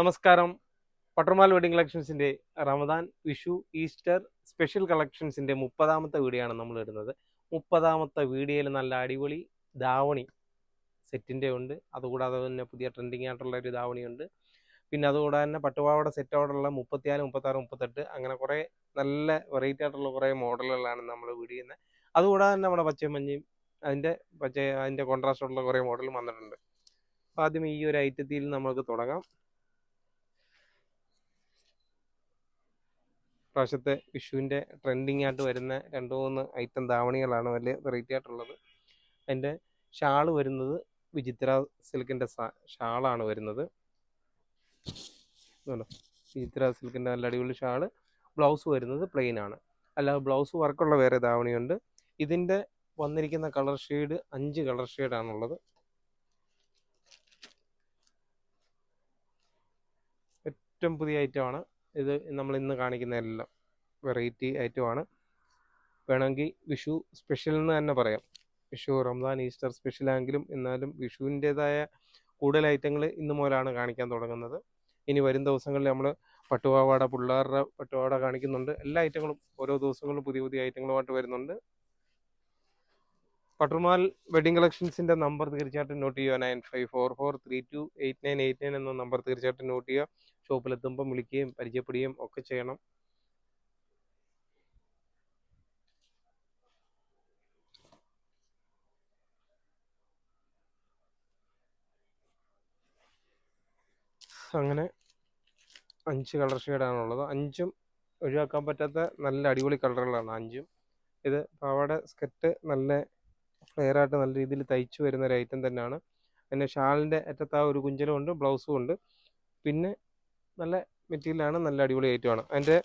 നമസ്കാരം. പട്ടർമാൽ വെഡിങ് കളക്ഷൻസിൻ്റെ റമദാൻ, വിഷു, ഈസ്റ്റർ സ്പെഷ്യൽ കളക്ഷൻസിൻ്റെ 30ാമത്തെ വീഡിയോ ആണ് നമ്മൾ ഇടുന്നത്. 30ാമത്തെ വീഡിയോയിൽ നല്ല അടിപൊളി ധാവണി സെറ്റിൻ്റെ ഉണ്ട്. അതുകൂടാതെ തന്നെ പുതിയ ട്രെൻഡിങ് ആയിട്ടുള്ള ഒരു ധാവണിയുണ്ട്. പിന്നെ അതുകൂടാതെ തന്നെ പട്ടുപാവാട സെറ്റോടുള്ള 34, 36, 38 അങ്ങനെ കുറേ നല്ല വെറൈറ്റി ആയിട്ടുള്ള കുറേ മോഡലുകളാണ് നമ്മൾ വീഡിയോ ചെയ്യുന്നത്. അതുകൂടാതെ തന്നെ നമ്മുടെ പച്ചയും മഞ്ഞയും അതിൻ്റെ കോൺട്രാസ്റ്റുള്ള കുറേ മോഡലും വന്നിട്ടുണ്ട്. അപ്പോൾ ആദ്യം ഈ ഒരു ഐറ്റത്തിൽ നമുക്ക് തുടങ്ങാം. പ്രാവശ്യത്തെ വിഷുവിൻ്റെ ട്രെൻഡിങ് ആയിട്ട് വരുന്ന 2-3 ഐറ്റം ധാവണികളാണ് വലിയ വെറൈറ്റി ആയിട്ടുള്ളത്. അതിൻ്റെ ഷാള് വരുന്നത് വിചിത്ര സിൽക്കിൻ്റെ ഷാളാണ് വരുന്നത്. വിചിത്ര സിൽക്കിൻ്റെ നല്ല അടിപൊളി ഷാള്. ബ്ലൗസ് വരുന്നത് പ്ലെയിൻ ആണ്, അല്ലാതെ ബ്ലൗസ് വർക്കുള്ള വേറെ ധാവണിയുണ്ട്. ഇതിൻ്റെ വന്നിരിക്കുന്ന കളർ ഷെയ്ഡ് 5 കളർ ഷെയ്ഡാണുള്ളത്. ഏറ്റവും പുതിയ ഐറ്റമാണ് ഇത്. നമ്മൾ ഇന്ന് കാണിക്കുന്ന എല്ലാം വെറൈറ്റി ഐറ്റമാണ്. വേണമെങ്കിൽ വിഷു സ്പെഷ്യൽ എന്ന് തന്നെ പറയാം. വിഷു, റംസാൻ, ഈസ്റ്റർ സ്പെഷ്യലാണെങ്കിലും എന്നാലും വിഷുവിൻ്റെതായ കൂടുതൽ ഐറ്റങ്ങൾ ഇന്ന് മുതലാണ് കാണിക്കാൻ തുടങ്ങുന്നത്. ഇനി വരും ദിവസങ്ങളിൽ നമ്മൾ പട്ടുപാവാട, പിള്ളേരുടെ പട്ടുപാവാട കാണിക്കുന്നുണ്ട്. എല്ലാ ഐറ്റങ്ങളും ഓരോ ദിവസങ്ങളിലും പുതിയ പുതിയ ഐറ്റങ്ങളുമായിട്ട് വരുന്നുണ്ട്. പട്ടർമാൽ വെഡിങ് കളക്ഷൻസിൻ്റെ നമ്പർ തീർച്ചയായിട്ടും നോട്ട് ചെയ്യുക. 9544328989 എന്ന നമ്പർ തീർച്ചയായിട്ടും നോട്ട് ചെയ്യുക. ഷോപ്പിലെത്തുമ്പം വിളിക്കുകയും പരിചയപ്പെടുകയും ഒക്കെ ചെയ്യണം. അങ്ങനെ 5 കളർ ഷെയ്ഡാണുള്ളത്. 5ഉം ഒഴിവാക്കാൻ പറ്റാത്ത നല്ല അടിപൊളി കളറുകളാണ് 5ഉം. ഇത് പാവാട സ്കർട്ട് നല്ല ഫ്ലെയറായിട്ട് നല്ല രീതിയിൽ തയ്ച്ചു വരുന്ന ഒരു ഐറ്റം തന്നെയാണ്. പിന്നെ ഷാളിൻ്റെ അറ്റത്ത് ആ ഒരു കുഞ്ചലും ഉണ്ട്, ബ്ലൗസും ഉണ്ട്. പിന്നെ നല്ല മെറ്റീരിയലാണ്, നല്ല അടിപൊളി ഐറ്റമാണ്. അതിൻ്റെ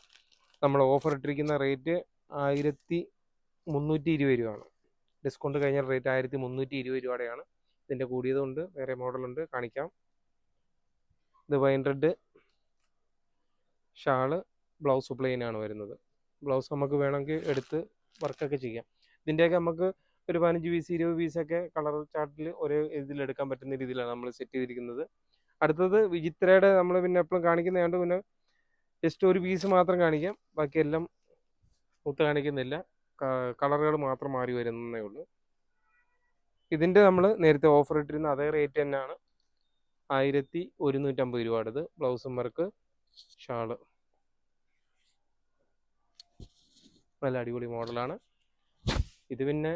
നമ്മൾ ഓഫർ ഇട്ടിരിക്കുന്ന റേറ്റ് 1320 രൂപയാണ്. ഡിസ്കൗണ്ട് കഴിഞ്ഞ റേറ്റ് 1320 രൂപയുടെയാണ്. ഇതിൻ്റെ കൂടിയതുണ്ട്, വേറെ മോഡലുണ്ട്, കാണിക്കാം. ഇത് wine red shawl, blouse plain ആണ് വരുന്നത്. ബ്ലൗസ് നമുക്ക് വേണമെങ്കിൽ എടുത്ത് വർക്കൊക്കെ ചെയ്യാം. ഇതിൻ്റെയൊക്കെ നമുക്ക് ഒരു 15 പീസ് 20 പീസൊക്കെ കളർ ചാർട്ടിൽ ഒരേ ഇതിലെടുക്കാൻ പറ്റുന്ന രീതിയിലാണ് നമ്മൾ സെറ്റ് ചെയ്തിരിക്കുന്നത്. അടുത്തത് വിചിത്രയുടെ നമ്മൾ പിന്നെ എപ്പോഴും കാണിക്കുന്നതുകൊണ്ട് പിന്നെ ജസ്റ്റ് ഒരു പീസ് മാത്രം കാണിക്കാം. ബാക്കിയെല്ലാം ഒത്ത് കാണിക്കുന്നില്ല, കളറുകൾ മാത്രം മാറി വരുന്നേ ഉള്ളൂ. ഇതിൻ്റെ നമ്മൾ നേരത്തെ ഓഫർ ഇട്ടിരുന്ന അതേ റേറ്റ് തന്നെയാണ്, 1150 രൂപയുടേത്. ബ്ലൗസും വർക്ക്, ഷാള് നല്ല അടിപൊളി മോഡലാണ്. ഇത് പിന്നെ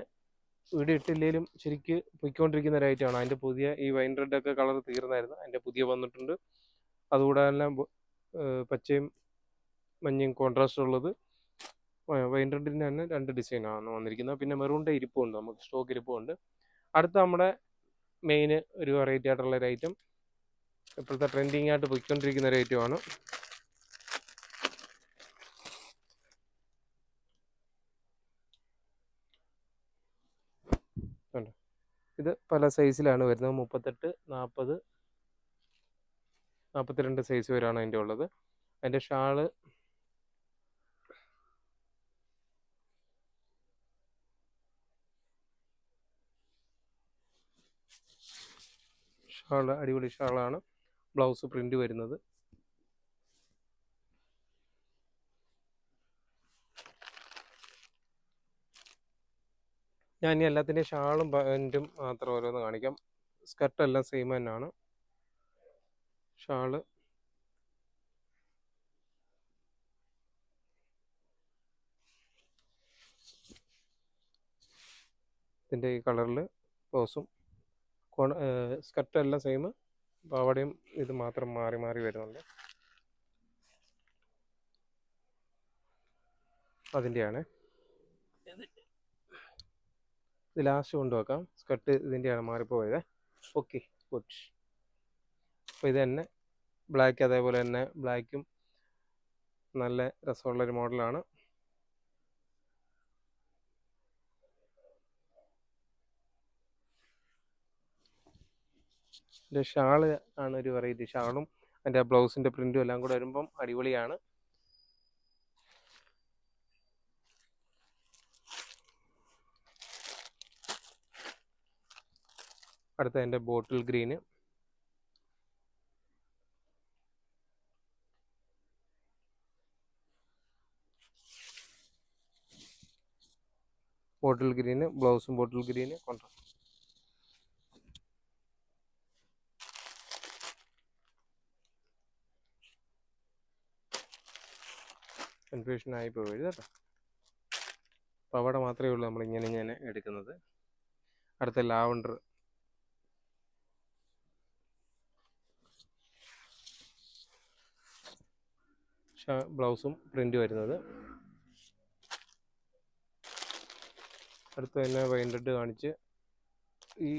വീഡിയോ ഇട്ടില്ലെങ്കിലും ശരിക്ക് പൊയ്ക്കൊണ്ടിരിക്കുന്ന ഒരു ഐറ്റമാണ്. അതിൻ്റെ പുതിയ ഈ വൈൻ റെഡൊക്കെ കളർ തീർന്നായിരുന്നു, അതിൻ്റെ പുതിയ വന്നിട്ടുണ്ട്. അതുകൂടാതെ തന്നെ പച്ചയും മഞ്ഞയും കോൺട്രാസ്റ്റ് ഉള്ളത്. വൈൻ റെഡിൻ്റെ തന്നെ 2 ഡിസൈനാണ് വന്നിരിക്കുന്നത്. പിന്നെ മെറൂണിൻ്റെ ഇരിപ്പുണ്ട്, നമുക്ക് സ്റ്റോക്ക് ഇരിപ്പുണ്ട്. അടുത്ത നമ്മുടെ മെയിൻ ഒരു വെറൈറ്റി ആയിട്ടുള്ള ഒരു ഐറ്റം, ഇപ്പോഴത്തെ ട്രെൻഡിങ് ആയിട്ട് പൊയ്ക്കൊണ്ടിരിക്കുന്ന ഒരു ഐറ്റമാണ്. ഇത് പല സൈസിലാണ് വരുന്നത്. 38, 40, 42 സൈസ് വരെയാണ് അതിൻ്റെ ഉള്ളത്. അതിൻ്റെ ഷാള് അടിപൊളി ഷാളാണ്. ബ്ലൗസ് പ്രിന്റ് വരുന്നത്. ഞാൻ ഇനി എല്ലാത്തിൻ്റെയും ഷാളും പാൻറ്റും മാത്രം ഓരോന്ന് കാണിക്കാം. സ്കർട്ടെല്ലാം സെയിം തന്നെയാണ്. ഷാള് ഇതിൻ്റെ ഈ കളറിൽ, ബ്ലൗസും സ്കർട്ടെല്ലാം സെയിം, പാവാടയും ഇത് മാത്രം മാറി മാറി വരുന്നുണ്ട്. അതിൻ്റെയാണ് ഇത് ലാസ്റ്റ് കൊണ്ടുവെക്കാം. സ്കർട്ട് ഇതിൻ്റെയാണ് മാറിപ്പോയത്. Okay, good. അപ്പോൾ ഇത് തന്നെ ബ്ലാക്ക്, അതേപോലെ തന്നെ ബ്ലാക്കും നല്ല രസമുള്ളൊരു മോഡലാണ്. ഇതിൻ്റെ ഷാള് ആണ് ഒരു വെറൈറ്റി. ഷാളും അതിൻ്റെ ബ്ലൗസിൻ്റെ പ്രിൻറ്റും എല്ലാം കൂടെ വരുമ്പം അടിപൊളിയാണ്. അടുത്ത അതിൻ്റെ ബോട്ടിൽ ഗ്രീന്, ബോട്ടിൽ ഗ്രീന്, ബ്ലൗസും ബോട്ടിൽ ഗ്രീന് കൊണ്ടുവരാം. കൺഫ്യൂഷൻ ആയി പോയി കേട്ടോ. അപ്പോൾ അവിടെ മാത്രമേ ഉള്ളൂ നമ്മളിങ്ങനെ എടുക്കുന്നത്. അടുത്ത ലാവണ്ടർ. ബ്ലൗസും പ്രിന്റ് വരുന്നത്. അടുത്ത തന്നെ വൈൻ റെഡ് കാണിച്ച് ഈ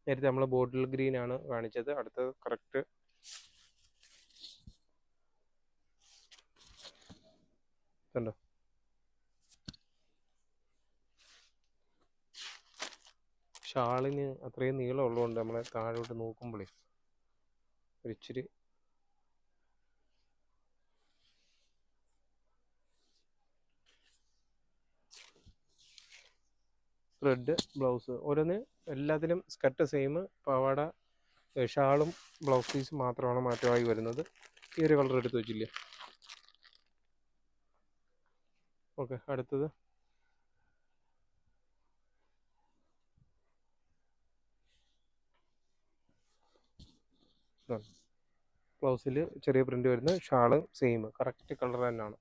നേരത്തെ നമ്മൾ ബോട്ടിൽ ഗ്രീൻ ആണ് കാണിച്ചത്. അടുത്തത് കറക്റ്റ് കണ്ടോ, ഷാളിന് അത്രയും നീളം ഉള്ളതുകൊണ്ട് നമ്മളെ താഴോട്ട് നോക്കുമ്പോഴേ ഒരിച്ചിരി റെഡ് ബ്ലൗസ്. ഓരോന്ന് എല്ലാത്തിലും സ്കർട്ട് സെയിം, പാവാട ഷാളും ബ്ലൗസ് പീസും മാത്രമാണ് മാറ്റമായി വരുന്നത്. ഈ ഒരു കളർ എടുത്ത് വെച്ചില്ലേ. ഓക്കെ, അടുത്തത് ബ്ലൗസിൽ ചെറിയ പ്രിന്റ് വരുന്ന, ഷാള് സെയിം കറക്റ്റ് കളർ തന്നെയാണ്.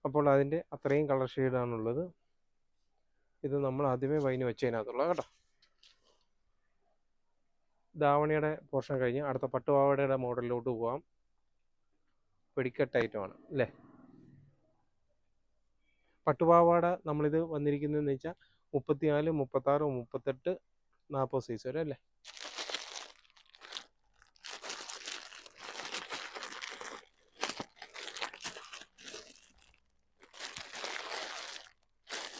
അപ്പോൾ അതിൻ്റെ അത്രയും കളർ ഷെയ്ഡാണുള്ളത്. ഇത് നമ്മൾ ആദ്യമേ വൈന് വെച്ചതിനകത്തുള്ള കേട്ടോ. ധാവണിയുടെ പോർഷൻ കഴിഞ്ഞ് അടുത്ത പട്ടുപാവാടയുടെ മോഡലിലോട്ട് പോവാം. വെടിക്കെട്ട് ഐറ്റമാണ് അല്ലേ. പട്ടുപാവാട നമ്മളിത് വന്നിരിക്കുന്നതെന്ന് വെച്ചാൽ 34, 36, 38, 40 സൈസ് വരെ അല്ലേ.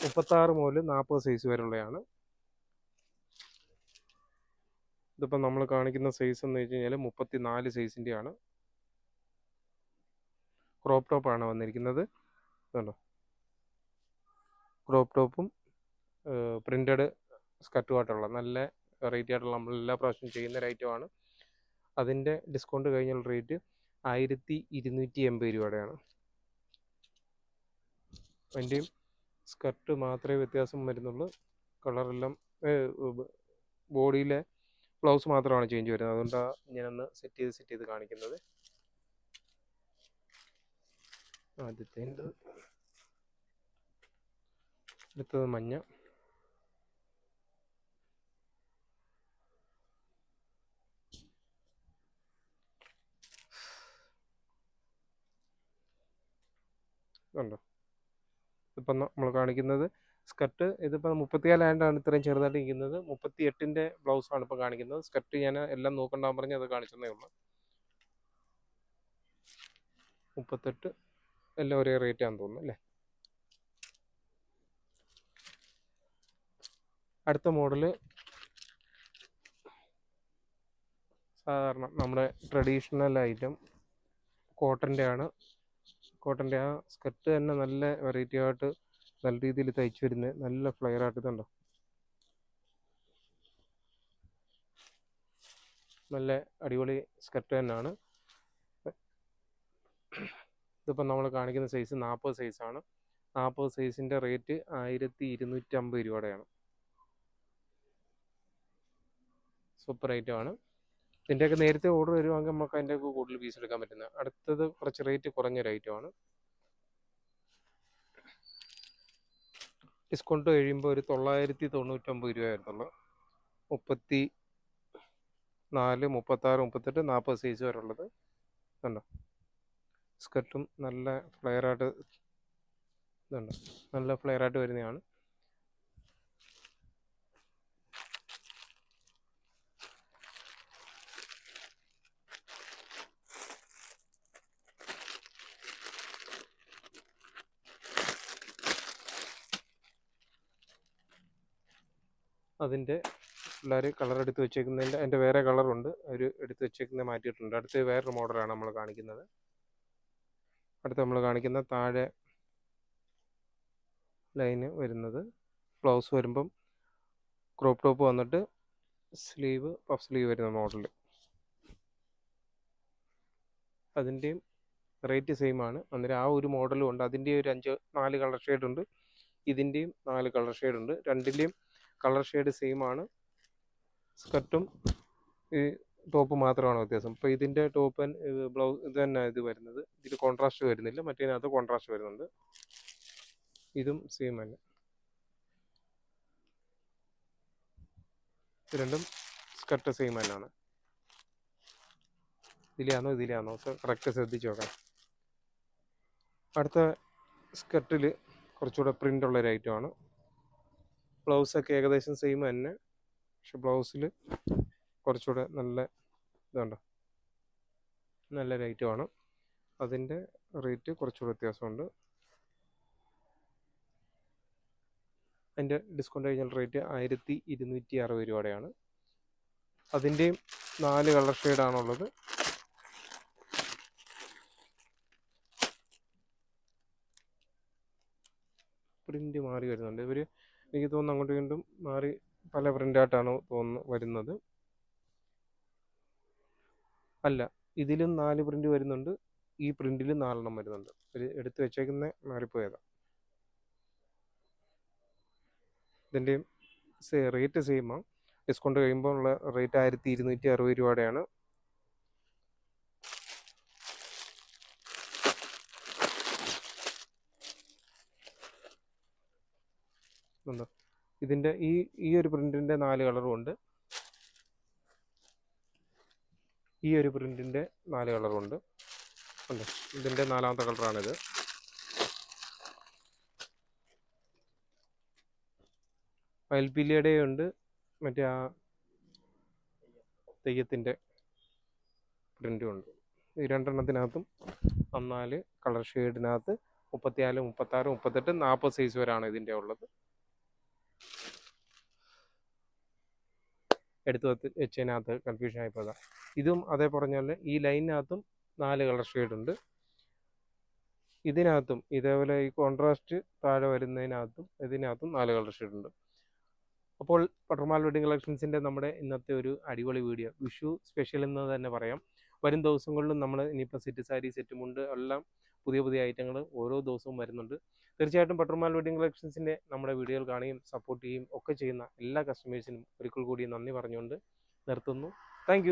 മുപ്പത്താറ് മുതൽ 40 സൈസ് വരെയുള്ളതാണ്. ഇതിപ്പോൾ നമ്മൾ കാണിക്കുന്ന സൈസ് എന്ന് വെച്ച് കഴിഞ്ഞാൽ 34 സൈസിൻ്റെയാണ്. ക്രോപ്പ് ടോപ്പാണ് വന്നിരിക്കുന്നത്. ഇതുണ്ടോ, ക്രോപ്പ് ടോപ്പും പ്രിൻ്റഡ് സ്കർട്ടുമായിട്ടുള്ള നല്ല വെറൈറ്റി ആയിട്ടുള്ള നമ്മൾ എല്ലാ പ്രാവശ്യവും ചെയ്യുന്ന ഒരു ഐറ്റമാണ്. അതിൻ്റെ ഡിസ്കൗണ്ട് കഴിഞ്ഞുള്ള റേറ്റ് 1280 രൂപയുടെയാണ്. അതിൻ്റെയും സ്കർട്ട് മാത്രമേ വ്യത്യാസം വരുന്നുള്ളൂ. കളറെല്ലാം ബോഡിയിലെ ബ്ലൗസ് മാത്രമാണ് ചേഞ്ച് വരുന്നത്. അതുകൊണ്ടാണ് ഞാനൊന്ന് സെറ്റ് ചെയ്ത് കാണിക്കുന്നത്. അടുത്തത് മഞ്ഞ. കണ്ടോ, ഇപ്പം നമ്മൾ കാണിക്കുന്നത് സ്കർട്ട്. ഇതിപ്പോൾ 34 ആയതുകൊണ്ടാണ് ഇത്രയും ചെറുതായിട്ട് ഇരിക്കുന്നത്. 38-ൻ്റെ ബ്ലൗസാണ് ഇപ്പോൾ കാണിക്കുന്നത്. സ്കർട്ട് ഞാൻ എല്ലാം നോക്കണ്ടാന്ന് പറഞ്ഞ് അത് കാണിച്ചതേ ഉള്ളൂ. 38 എല്ലാം ഒരേ റേറ്റ് ആണെന്ന് തോന്നുന്നു അല്ലേ. അടുത്ത മോഡല് സാധാരണ നമ്മുടെ ട്രഡീഷണൽ ഐറ്റം കോട്ടൻ്റെ ആണ്. കോട്ടൻ്റെ ആ സ്കർട്ട് തന്നെ നല്ല വെറൈറ്റി ആയിട്ട് നല്ല രീതിയിൽ തയ്ച്ചു വരുന്നത്, നല്ല ഫ്ലെയർ ആയിട്ട്. ഇതുണ്ടോ, നല്ല അടിപൊളി സ്കർട്ട് തന്നെയാണ്. ഇതിപ്പം നമ്മൾ കാണിക്കുന്ന സൈസ് 40 സൈസാണ്. 40 സൈസിൻ്റെ റേറ്റ് 1250 രൂപയുടെയാണ്. സൂപ്പർ ഐറ്റമാണ്. ഇതിൻ്റെയൊക്കെ നേരത്തെ ഓർഡർ വരുവാണെങ്കിൽ നമുക്ക് അതിൻ്റെയൊക്കെ കൂടുതൽ പീസ് എടുക്കാൻ പറ്റുന്നത്. അടുത്തത് കുറച്ച് റേറ്റ് കുറഞ്ഞൊരു ഐറ്റമാണ്. ഡിസ്കൗണ്ട് കഴിയുമ്പോൾ ഒരു 999 രൂപ വരുന്നുള്ളൂ. 34, 36, 38, 40 സൈസ് വരെ ഉള്ളത് കണ്ടോ. സ്കർട്ടും നല്ല ഫ്ലെയറായിട്ട് ഇതുണ്ട്, നല്ല ഫ്ലെയറായിട്ട് വരുന്നതാണ്. അതിൻ്റെ പിള്ളേർ കളർ എടുത്ത് വെച്ചേക്കുന്നതിൻ്റെ അതിൻ്റെ വേറെ കളറുണ്ട്, അവർ എടുത്ത് വെച്ചേക്കുന്നത് മാറ്റിയിട്ടുണ്ട്. അടുത്ത് വേറൊരു മോഡലാണ് നമ്മൾ കാണിക്കുന്നത്. അടുത്ത് നമ്മൾ കാണിക്കുന്ന താഴെ ലൈന് വരുന്നത് ബ്ലൗസ് വരുമ്പം ക്രോപ്പ് ടോപ്പ് വന്നിട്ട് സ്ലീവ് പഫ് സ്ലീവ് വരുന്ന മോഡൽ. അതിൻ്റെയും റേറ്റ് സെയിം ആണ്. അന്നേരം ആ ഒരു മോഡലും ഉണ്ട്. അതിൻ്റെ ഒരു 4 കളർ ഷെയ്ഡ് ഉണ്ട്. ഇതിൻ്റെയും 4 കളർ ഷെയ്ഡ് ഉണ്ട്. രണ്ടിൻ്റെയും കളർ ഷെയ്ഡ് സെയിം ആണ്. സ്കർട്ടും ഈ ടോപ്പ് മാത്രമാണ് വ്യത്യാസം. ഇപ്പോൾ ഇതിൻ്റെ ടോപ്പ് ബ്ലൗസ് ഇത് തന്നെ ഇത് വരുന്നത്. ഇതിൽ കോൺട്രാസ്റ്റ് വരുന്നില്ല, മറ്റേതിനകത്ത് കോൺട്രാസ്റ്റ് വരുന്നുണ്ട്. ഇതും സെയിം തന്നെ. ഇത് രണ്ടും സ്കർട്ട് സെയിം തന്നെയാണ്. ഇതിലാണോ കറക്റ്റ് ശ്രദ്ധിച്ച് നോക്കാം. അടുത്ത സ്കർട്ടിൽ കുറച്ചുകൂടെ പ്രിൻ്റ് ഉള്ളൊരു ഐറ്റമാണ്. ബ്ലൗസൊക്കെ ഏകദേശം സെയിം തന്നെ, പക്ഷെ ബ്ലൗസിൽ കുറച്ചുകൂടെ നല്ല ഇതുണ്ട്, നല്ലൊരു ഐറ്റമാണ്. അതിൻ്റെ റേറ്റ് കുറച്ചുകൂടെ വ്യത്യാസമുണ്ട്. അതിൻ്റെ ഡിസ്കൗണ്ട് കഴിഞ്ഞാൽ റേറ്റ് 1260 രൂപയുടെയാണ്. അതിൻ്റെയും 4 കളർ ഷെയ്ഡാണുള്ളത്. പ്രിൻ്റ് മാറി വരുന്നുണ്ട്. എനിക്ക് തോന്നുന്നു അങ്ങോട്ടും ഇങ്ങോട്ടും മാറി പല പ്രിൻ്റായിട്ടാണ് വരുന്നത്. അല്ല, ഇതിലും 4 പ്രിൻ്റ് വരുന്നുണ്ട്, ഈ പ്രിൻ്റിലും 4 വരുന്നുണ്ട്. എടുത്ത് വെച്ചേക്കുന്ന മാറിപ്പോയതാണ്. ഇതിൻ്റെയും റേറ്റ് സെയിമാണ്. ഡിസ്കൗണ്ട് കഴിയുമ്പോൾ ഉള്ള റേറ്റ് 1260 രൂപയുടെയാണ്. ഇതിൻ്റെ ഈ ഒരു പ്രിന്റിന്റെ 4 കളറും ഉണ്ട്. ഈ ഒരു പ്രിന്റിന്റെ 4 കളറും ഉണ്ട്. ഇതിന്റെ 4ാമത്തെ കളറാണിത്. മയിൽപ്പീലിയുടെ ഉണ്ട്, മറ്റേ ആ തെയ്യത്തിന്റെ പ്രിന്റും ഉണ്ട്. ഈ രണ്ടെണ്ണത്തിനകത്തും 4 കളർ ഷെയ്ഡിനകത്ത് 34, 36, 38, 40 സൈസ് വരെയാണ് ഇതിൻ്റെ ഉള്ളത്. എടുത്ത് വെച്ചതിനകത്ത് കൺഫ്യൂഷൻ ആയിപ്പോയതാണ്. ഇതും അതേ പറഞ്ഞാൽ ഈ ലൈനിനകത്തും 4 കളർ ഷെയ്ഡ് ഉണ്ട്. ഇതിനകത്തും ഇതേപോലെ ഈ കോൺട്രാസ്റ്റ് താഴെ വരുന്നതിനകത്തും ഇതിനകത്തും 4 കളർ ഷെയ്ഡ് ഉണ്ട്. അപ്പോൾ പട്ടർമാൽ വെഡിങ് കളക്ഷൻസിൻ്റെ നമ്മുടെ ഇന്നത്തെ ഒരു അടിപൊളി വീഡിയോ, വിഷു സ്പെഷ്യൽ എന്ന് തന്നെ പറയാം. വരും ദിവസങ്ങളിലും നമ്മൾ ഇനിയിപ്പോൾ സെറ്റ് സാരി, സെറ്റ് മുണ്ട് എല്ലാം പുതിയ ഐറ്റങ്ങൾ ഓരോ ദിവസവും വരുന്നുണ്ട്. തീർച്ചയായിട്ടും പട്ടർമാൽ വെഡിങ് കളക്ഷൻസിൻ്റെ നമ്മുടെ വീഡിയോകൾ കാണുകയും സപ്പോർട്ട് ചെയ്യുകയും ഒക്കെ ചെയ്യുന്ന എല്ലാ കസ്റ്റമേഴ്സിനും ഒരിക്കൽ കൂടി നന്ദി പറഞ്ഞുകൊണ്ട് നിർത്തുന്നു. താങ്ക്